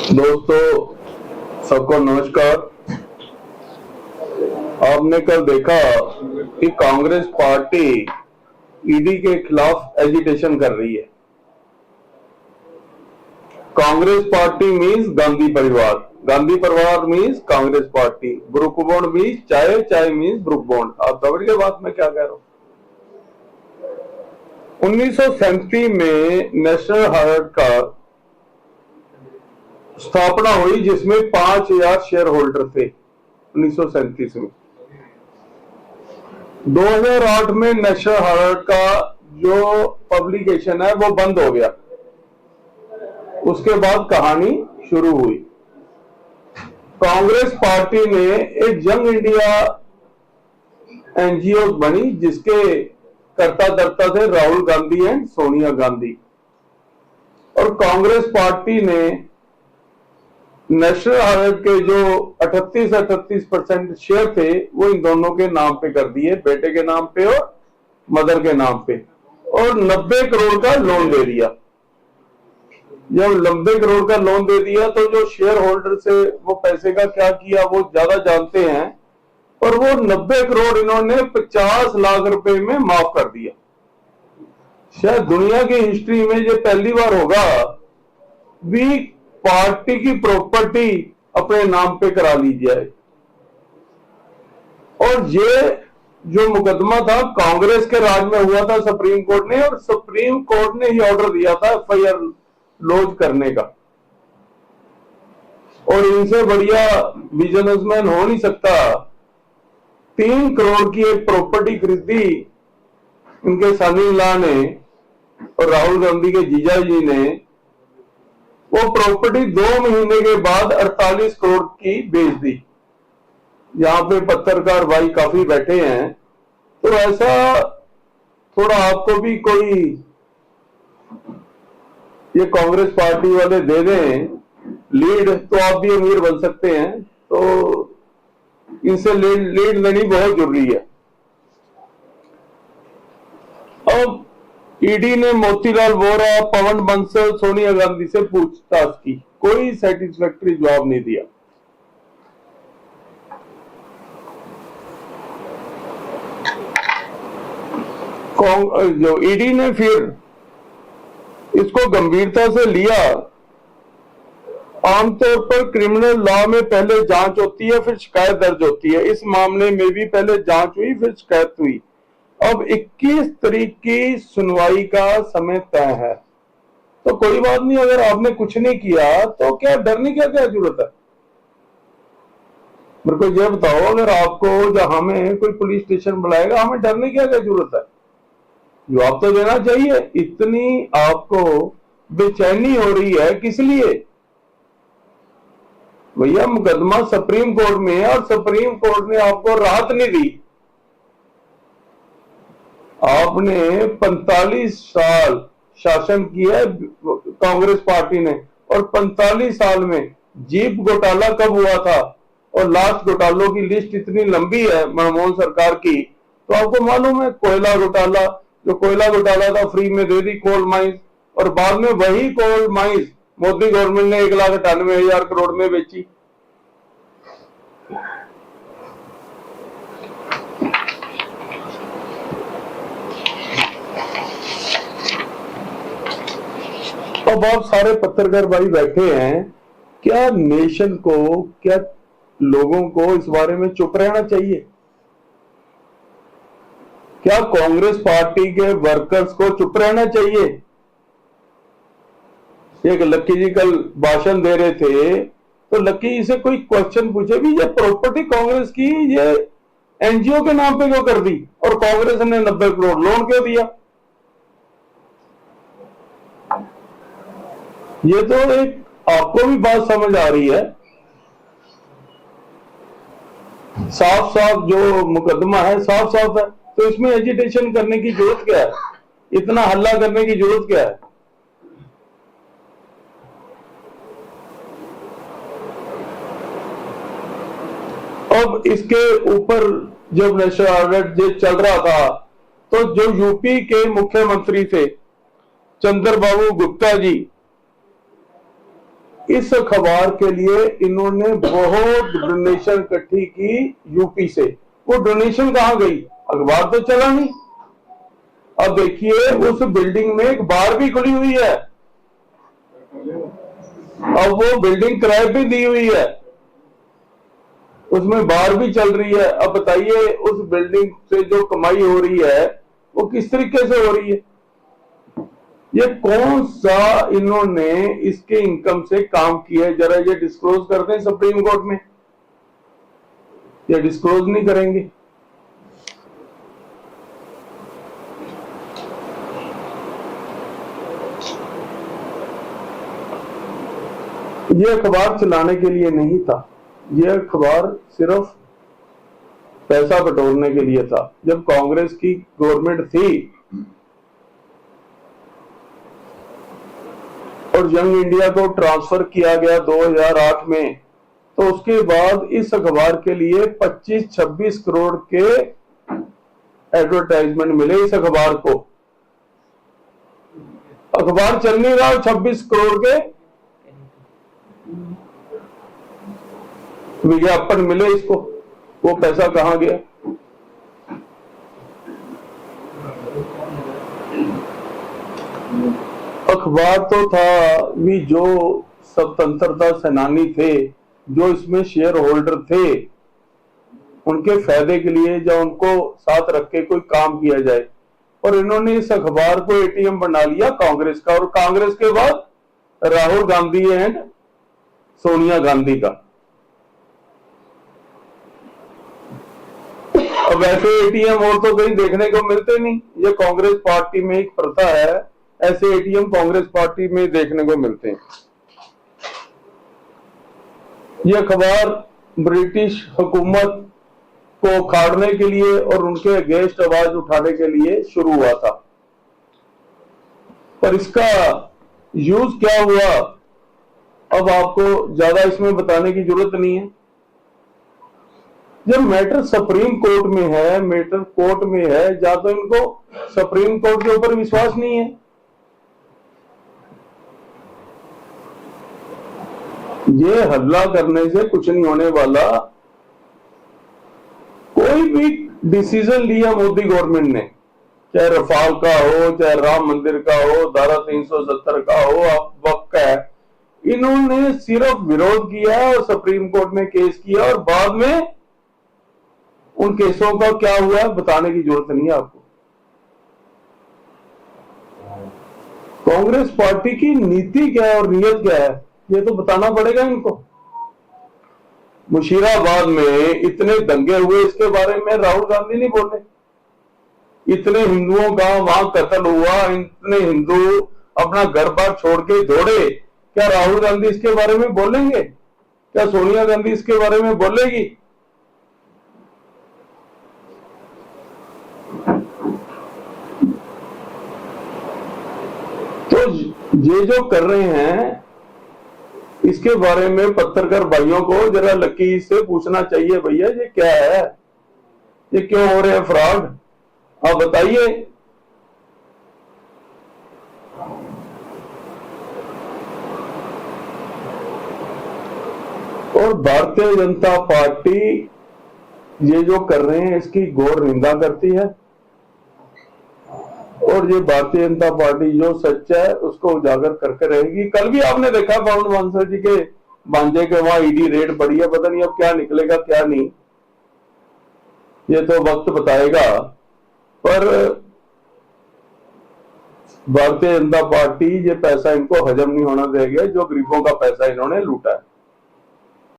दोस्तों, सबको नमस्कार। आपने कल देखा कि कांग्रेस पार्टी ईडी के खिलाफ एजिटेशन कर रही है। कांग्रेस पार्टी मीन्स गांधी परिवार, गांधी परिवार means Congress party, book bond means चाय, चाय मीन्स ब्रुक बॉन्ड। आप समझ गए बात मैं क्या कह रहा हूं। 1937 में नेशनल हेराल्ड का स्थापना हुई जिसमें 5000 शेयर होल्डर थे 1937 में। 2008 में नेशनल हेराल्ड का जो पब्लिकेशन है वो बंद हो गया। उसके बाद कहानी शुरू हुई। कांग्रेस पार्टी ने एक यंग इंडिया एनजीओ बनी जिसके कर्ता धर्ता थे राहुल गांधी एंड सोनिया गांधी। और कांग्रेस पार्टी ने नेशनल हेराल्ड के जो 38% शेयर थे वो इन दोनों के नाम पे कर दिए, बेटे के नाम पे और मदर के नाम पे, और 90 करोड़ का लोन दे दिया। जब 90 करोड़ का लोन दे दिया तो जो शेयर होल्डर से वो पैसे का क्या किया वो ज्यादा जानते हैं, और वो 90 करोड़ इन्होंने 50 लाख रुपए में माफ कर दिया। शायद दुनिया की हिस्ट्री में ये पहली बार होगा भी पार्टी की प्रॉपर्टी अपने नाम पे करा ली जाए। और ये जो मुकदमा था कांग्रेस के राज में हुआ था सुप्रीम कोर्ट ने, और सुप्रीम कोर्ट ने ही ऑर्डर दिया था एफआईआर लॉन्च करने का। और इनसे बढ़िया बिजनेसमैन हो नहीं सकता। 3 करोड़ की एक प्रॉपर्टी खरीदी इनके सनी-ला ने और राहुल गांधी के जीजा जी ने। वो प्रॉपर्टी 2 महीने के बाद 48 करोड़ की बेच दी। यहाँ पे पत्रकार भाई काफी बैठे हैं, तो ऐसा थोड़ा आपको भी कोई ये कांग्रेस पार्टी वाले दे दें लीड तो आप भी अमीर बन सकते हैं। तो इनसे लीड लेनी बहुत जरूरी है। अब ईडी ने मोतीलाल वोरा, पवन बंसल, सोनिया गांधी से पूछताछ की, कोई सेटिस्फैक्टरी जवाब नहीं दिया। जो ईडी ने फिर इसको गंभीरता से लिया। आमतौर पर क्रिमिनल लॉ में पहले जांच होती है फिर शिकायत दर्ज होती है। इस मामले में भी पहले जांच हुई फिर शिकायत हुई। अब 21 तारीख की सुनवाई का समय तय है। तो कोई बात नहीं, अगर आपने कुछ नहीं किया तो क्या डरने की क्या जरूरत है। मेरे को ये बताओ, अगर आपको जहां में कोई पुलिस स्टेशन बुलाएगा हमें डरने की क्या जरूरत है। जवाब तो देना चाहिए। इतनी आपको बेचैनी हो रही है किस लिए भैया। मुकदमा सुप्रीम कोर्ट में है और सुप्रीम कोर्ट ने आपको राहत नहीं दी। आपने 45 साल शासन किया कांग्रेस पार्टी ने, और 45 साल में जीप घोटाला कब हुआ था और लास्ट घोटालों की लिस्ट इतनी लंबी है मनमोहन सरकार की। तो आपको मालूम है कोयला घोटाला, जो कोयला घोटाला था फ्री में दे दी कोल माइंस, और बाद में वही कोल माइंस मोदी गवर्नमेंट ने 1,98,000 करोड़ में बेची। अब आप सारे पत्रकार भाई बैठे हैं, क्या नेशन को, क्या लोगों को इस बारे में चुप रहना चाहिए। क्या कांग्रेस पार्टी के वर्कर्स को चुप रहना चाहिए। एक लक्की जी कल भाषण दे रहे थे तो लक्की जी से कोई क्वेश्चन पूछे भी, ये प्रॉपर्टी कांग्रेस की ये एनजीओ के नाम पे क्यों कर दी और कांग्रेस ने 90 करोड़ लोन क्यों दिया। ये तो एक आपको भी बात समझ आ रही है। साफ साफ जो मुकदमा है साफ साफ है, तो इसमें एजिटेशन करने की जरूरत क्या है, इतना हल्ला करने की जरूरत क्या है। अब इसके ऊपर जब नेशनल हेराल्ड चल रहा था तो जो यूपी के मुख्यमंत्री थे चंद्रबाबू गुप्ता जी, इस अखबार के लिए इन्होंने बहुत डोनेशन इकट्ठी की यूपी से। वो डोनेशन कहां गई? अखबार तो चला नहीं। अब देखिए उस बिल्डिंग में एक बार भी खुली हुई है, अब वो बिल्डिंग किराए पे दी हुई है, उसमें बार भी चल रही है। अब बताइए उस बिल्डिंग से जो कमाई हो रही है वो किस तरीके से हो रही है? ये कौन सा इन्होंने इसके इनकम से काम किया है? जरा ये डिस्क्लोज करते हैं सुप्रीम कोर्ट में, ये डिस्क्लोज नहीं करेंगे। ये अखबार चलाने के लिए नहीं था, ये अखबार सिर्फ पैसा बटोरने के लिए था। जब कांग्रेस की गवर्नमेंट थी और यंग इंडिया को ट्रांसफर किया गया 2008 में, तो उसके बाद इस अखबार के लिए 25-26 करोड़ के एडवर्टाइजमेंट मिले इस अखबार को। अखबार चल नहीं रहा, 26 करोड़ के विज्ञापन मिले इसको, वो पैसा कहां गया? अखबार तो था भी जो स्वतंत्रता सेनानी थे, जो इसमें शेयर होल्डर थे, उनके फायदे के लिए या उनको साथ रख के कोई काम किया जाए, और इन्होंने इस अखबार को एटीएम बना लिया कांग्रेस का, और कांग्रेस के बाद राहुल गांधी एंड सोनिया गांधी का। अब ऐसे एटीएम और तो कहीं देखने को मिलते नहीं, ये कांग्रेस पार्टी में एक प्रथा है, ऐसे एटीएम कांग्रेस पार्टी में देखने को मिलते हैं। ये अखबार ब्रिटिश हुकूमत को खाड़ने के लिए और उनके अगेंस्ट आवाज उठाने के लिए शुरू हुआ था, पर इसका यूज क्या हुआ अब आपको ज्यादा इसमें बताने की जरूरत नहीं है। जब मैटर सुप्रीम कोर्ट में है, मैटर कोर्ट में है, या तो इनको सुप्रीम कोर्ट के ऊपर विश्वास नहीं है। ये हल्ला करने से कुछ नहीं होने वाला। कोई भी डिसीजन लिया मोदी गवर्नमेंट ने, चाहे रफाल का हो, चाहे राम मंदिर का हो, धारा 370 का हो, अब वक्त का है, इन्होंने सिर्फ विरोध किया और सुप्रीम कोर्ट में केस किया, और बाद में उन केसों का क्या हुआ बताने की जरूरत नहीं है आपको। कांग्रेस पार्टी की नीति क्या है और नीयत क्या है, ये तो बताना पड़ेगा इनको। मुशीराबाद में इतने दंगे हुए, इसके बारे में राहुल गांधी नहीं बोले। इतने हिंदुओं का वहां कत्ल हुआ, इतने हिंदू अपना घर बार छोड़ के दौड़े, क्या राहुल गांधी इसके बारे में बोलेंगे? क्या सोनिया गांधी इसके बारे में बोलेगी? तो ये जो कर रहे हैं इसके बारे में पत्रकार भाइयों को जरा लकी से पूछना चाहिए, भैया ये क्या है, ये क्यों हो रहे हैं फ्रॉड, आप बताइए। और भारतीय जनता पार्टी ये जो कर रहे हैं इसकी घोर निंदा करती है, और ये भारतीय जनता पार्टी जो सच है उसको उजागर करके रहेगी। कल भी आपने देखा पवन बांसल जी के भांजे के वहां ईडी रेड पड़ी है, पता नहीं अब क्या निकलेगा क्या नहीं, ये तो वक्त बताएगा। पर भारतीय जनता पार्टी ये पैसा इनको हजम नहीं होना देगी जो गरीबों का पैसा इन्होंने लूटा है।